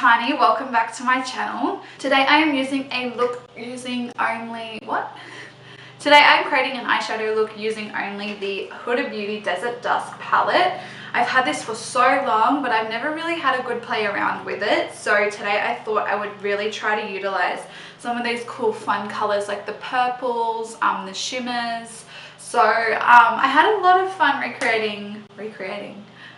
Tiny, welcome back to my channel. Today I am using a look using only, Today I'm creating an eyeshadow look using only the Huda Beauty Desert Dusk palette. I've had this for so long, but I've never really had a good play around with it. So today I thought I would really try to utilize some of these cool fun colors like the purples, the shimmers. So I had a lot of fun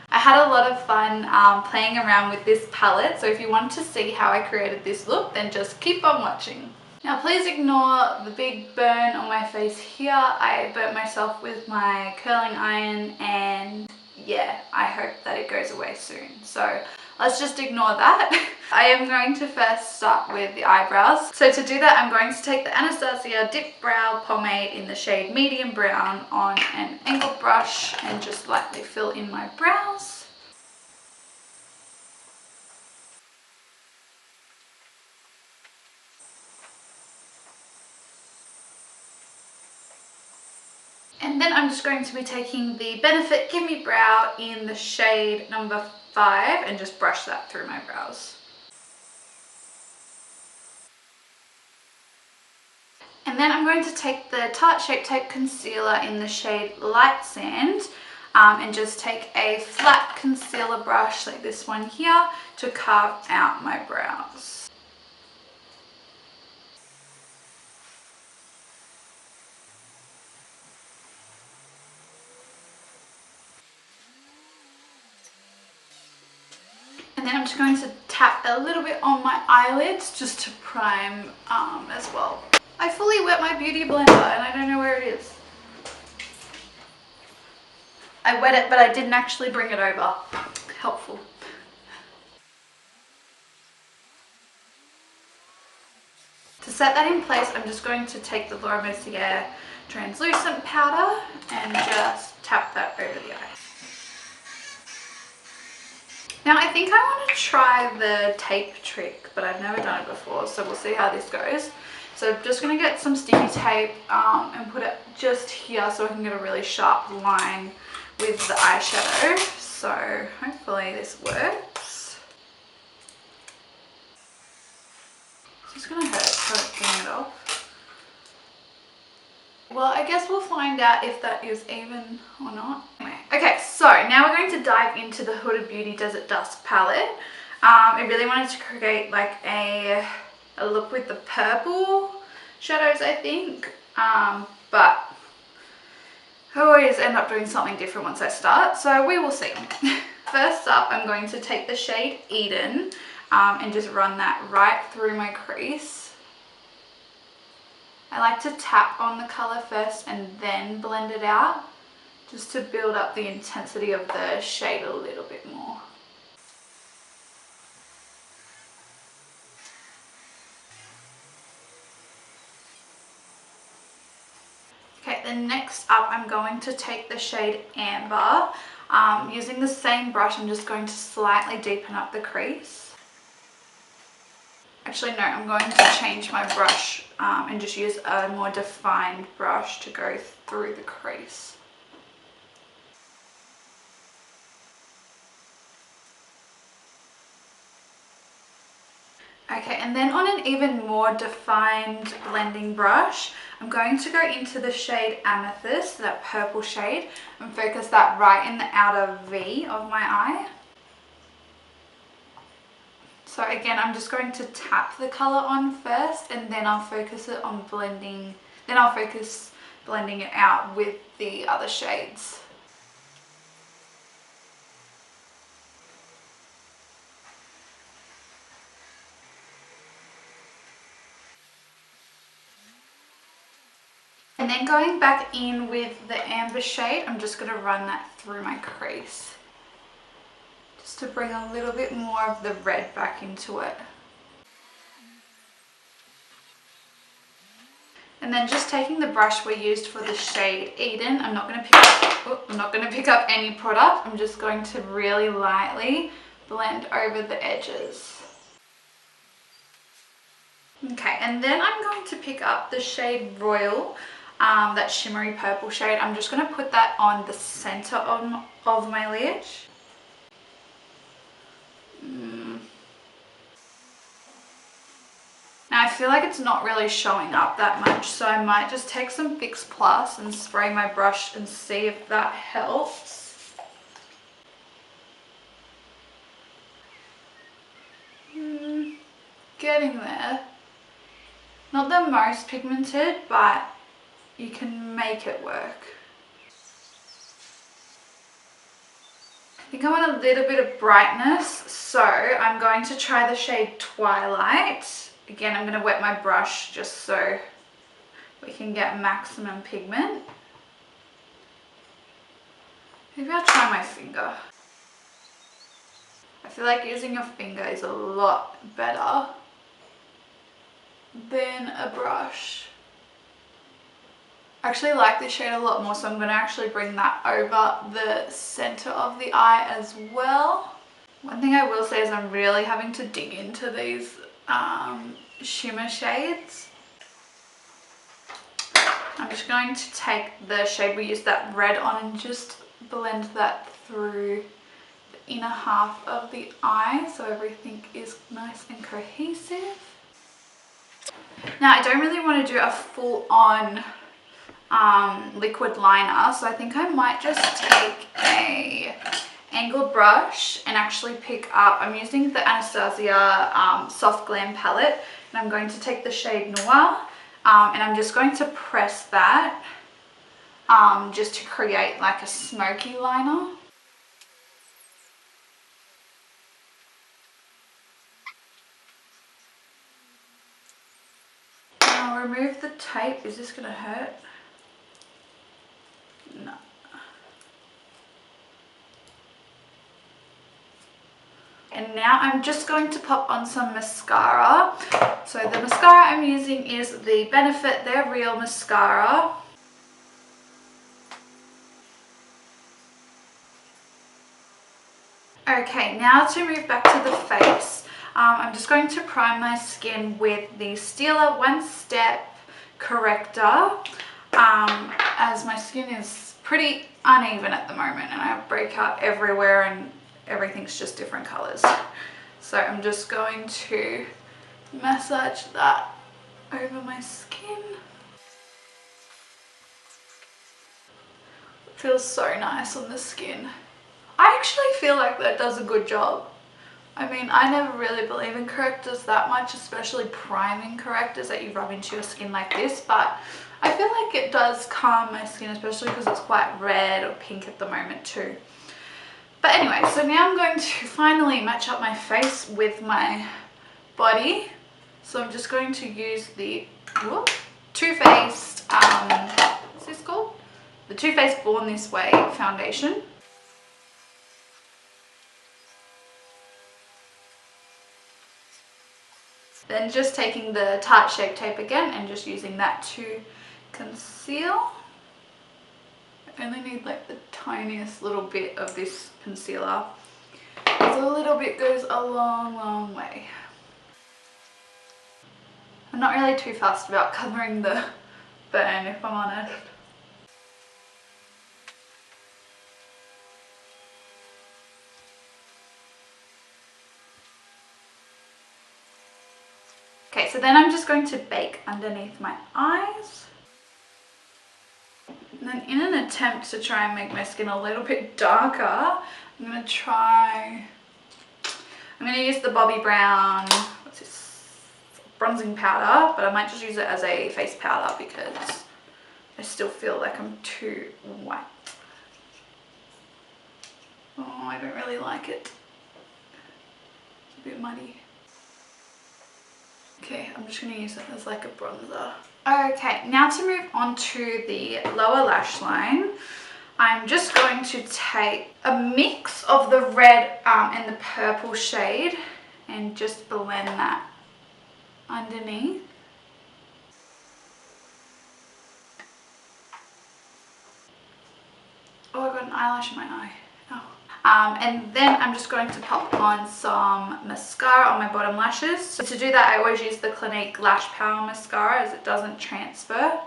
I had a lot of fun playing around with this palette, so if you want to see how I created this look, then just keep on watching. Now please ignore the big burn on my face here. I burnt myself with my curling iron and yeah, I hope that it goes away soon. So let's just ignore that. I am going to first start with the eyebrows. So to do that, I'm going to take the Anastasia Dip Brow Pomade in the shade Medium Brown on an angled brush and just lightly fill in my brows. And then I'm just going to be taking the Benefit Give Me Brow in the shade number 5 and just brush that through my brows. And then I'm going to take the Tarte Shape Tape Concealer in the shade Light Sand and just take a flat concealer brush like this one here to carve out my brows. And then I'm just going to tap a little bit on my eyelids just to prime as well. I fully wet my beauty blender and I don't know where it is. I wet it, but I didn't actually bring it over. Helpful. To set that in place, I'm just going to take the Laura Mercier translucent powder and just tap that over the eye. Now I think I want to try the tape trick, but I've never done it before, so we'll see how this goes. So I'm just going to get some sticky tape and put it just here so I can get a really sharp line with the eyeshadow. So hopefully this works. It's just going to hurt pulling it off. Well, I guess we'll find out if that is even or not. Anyway, okay, so now we're going to dive into the Huda Beauty Desert Dusk palette. I really wanted to create like a look with the purple shadows, I think, but I always end up doing something different once I start, so we will see. First up, I'm going to take the shade Eden and just run that right through my crease. I like to tap on the colour first and then blend it out, just to build up the intensity of the shade a little bit more. Okay, then next up I'm going to take the shade Amber. Using the same brush, I'm just going to slightly deepen up the crease. Actually no, I'm going to change my brush and just use a more defined brush to go through the crease. Okay, and then on an even more defined blending brush, I'm going to go into the shade Amethyst, that purple shade, and focus that right in the outer V of my eye. So again, I'm just going to tap the colour on first and then I'll focus it on blending, blending it out with the other shades. And then going back in with the amber shade, I'm just going to run that through my crease, just to bring a little bit more of the red back into it. And then just taking the brush we used for the shade Eden, I'm not going to pick up any product. I'm just going to really lightly blend over the edges. Okay, and then I'm going to pick up the shade Royal, that shimmery purple shade. I'm just going to put that on the center of my lid. Now I feel like it's not really showing up that much, so I might just take some Fix Plus and spray my brush and see if that helps. Getting there. Not the most pigmented, but you can make it work. I think I want a little bit of brightness, so I'm going to try the shade Twilight. Again, I'm going to wet my brush just so we can get maximum pigment. Maybe I'll try my finger. I feel like using your finger is a lot better than a brush. I actually like this shade a lot more, so I'm going to actually bring that over the center of the eye as well. One thing I will say is I'm really having to dig into these shimmer shades. I'm just going to take the shade we used that red on and just blend that through the inner half of the eye so everything is nice and cohesive. Now I don't really want to do a full-on liquid liner, so I think I might just take a angled brush and actually pick up, I'm using the Anastasia Soft Glam palette, and I'm going to take the shade Noir, and I'm just going to press that just to create like a smoky liner. Now remove the tape. Is this going to hurt? No. And now I'm just going to pop on some mascara. So the mascara I'm using is the Benefit They're Real mascara. Okay, now to move back to the face, I'm just going to prime my skin with the Stila One Step Corrector, as my skin is pretty uneven at the moment and I have breakout everywhere and everything's just different colors. So I'm just going to massage that over my skin. It feels so nice on the skin. I actually feel like that does a good job. I mean, I never really believe in correctors that much, especially priming correctors that you rub into your skin like this, but I feel like it does calm my skin, especially because it's quite red or pink at the moment too. But anyway, so now I'm going to finally match up my face with my body. So I'm just going to use the Too Faced, what's this called? The Too Faced Born This Way foundation. Then just taking the Tarte Shape Tape again and just using that to conceal. I only need like the tiniest little bit of this concealer. Because a little bit goes a long, long way. I'm not really too fussed about covering the burn, if I'm honest. Okay, so then I'm just going to bake underneath my eyes. And then in an attempt to try and make my skin a little bit darker, I'm going to use the Bobbi Brown, what's this, bronzing powder, but I might just use it as a face powder because I still feel like I'm too white. Oh, I don't really like it. It's a bit muddy. Okay, I'm just going to use it as like a bronzer. Okay, now to move on to the lower lash line, I'm just going to take a mix of the red and the purple shade and just blend that underneath. Oh, I got an eyelash in my eye. Oh. And then I'm just going to pop on some mascara on my bottom lashes. So to do that, I always use the Clinique Lash Power Mascara as it doesn't transfer.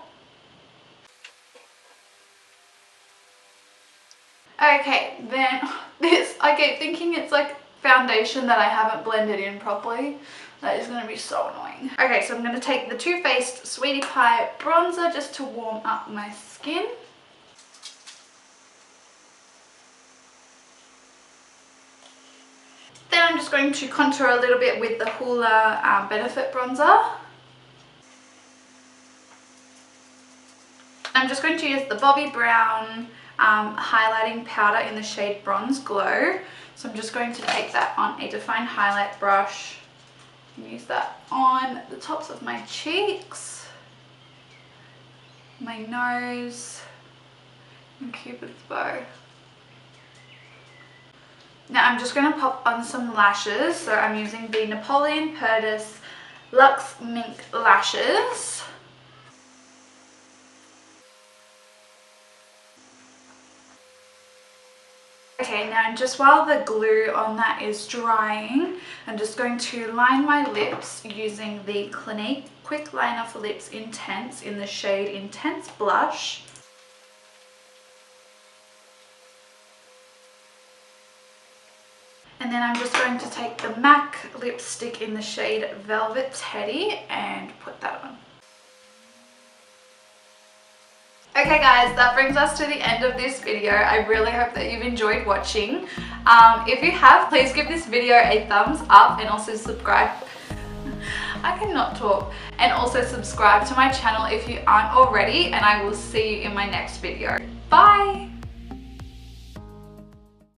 Okay, then this, I keep thinking it's like foundation that I haven't blended in properly. That is going to be so annoying. Okay, so I'm going to take the Too Faced Sweetie Pie bronzer just to warm up my skin. Then I'm just going to contour a little bit with the Huda Benefit bronzer. I'm just going to use the Bobbi Brown highlighting powder in the shade Bronze Glow. So I'm just going to take that on a defined highlight brush and use that on the tops of my cheeks, my nose, and Cupid's bow. Now I'm just going to pop on some lashes. So I'm using the Napoleon Perdis Luxe Mink lashes. Okay, now just while the glue on that is drying, I'm just going to line my lips using the Clinique Quick Liner for Lips Intense in the shade Intense Blush. And then I'm just going to take the MAC lipstick in the shade Velvet Teddy and put that on. Okay guys, that brings us to the end of this video. I really hope that you've enjoyed watching. If you have, please give this video a thumbs up and also subscribe. I cannot talk. And also subscribe to my channel if you aren't already, and I will see you in my next video. Bye!